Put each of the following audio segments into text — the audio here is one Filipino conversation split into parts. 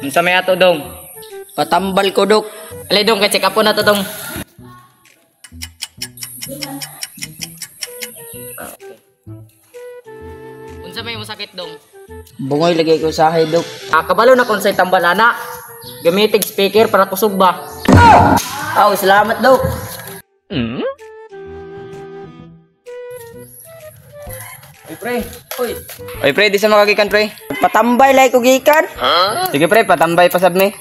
Unsa may ato dong? Patambal ko, Dok. Ali dong, kay check up po na to dong. Unsa may masakit dong? Bungoy lagay ko sa akin, Dok. Kabalo na kung sa'y tambalana. Gamitig speaker para kusog ba? Aw, salamat, Dok. Oy pre, oy. Oy pre, di sa makagikan pre. Patambay lay ko gikan. Sige pre, patambay pasab mi.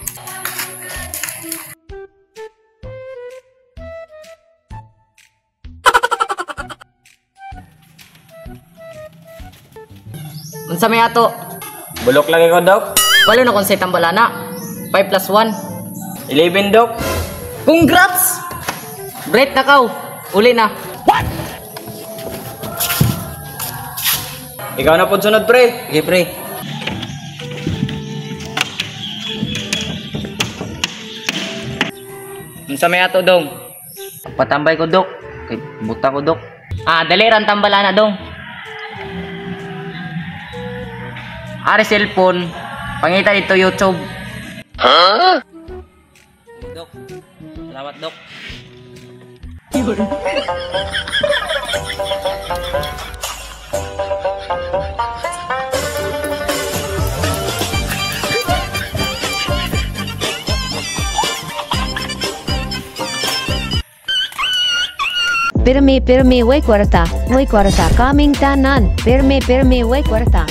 Unsa may ato? Bulok lagi ko, Dok. Kabalo na kung sa'y tambalana. 5 plus 1. 11, Dok. Congrats! Break na kaw. Uli na. Ikaw na po sunod pre. Sige, pre. Unsa may ato dong? Patambay ko, Dok. Kay buta ko, Dok. Dali ran tambalana dong. Ari cellphone. Pangita dito YouTube. Dok. Salamat, Dok. Pirmi, way kwarta, coming tanan. Pirmi, way kwarta.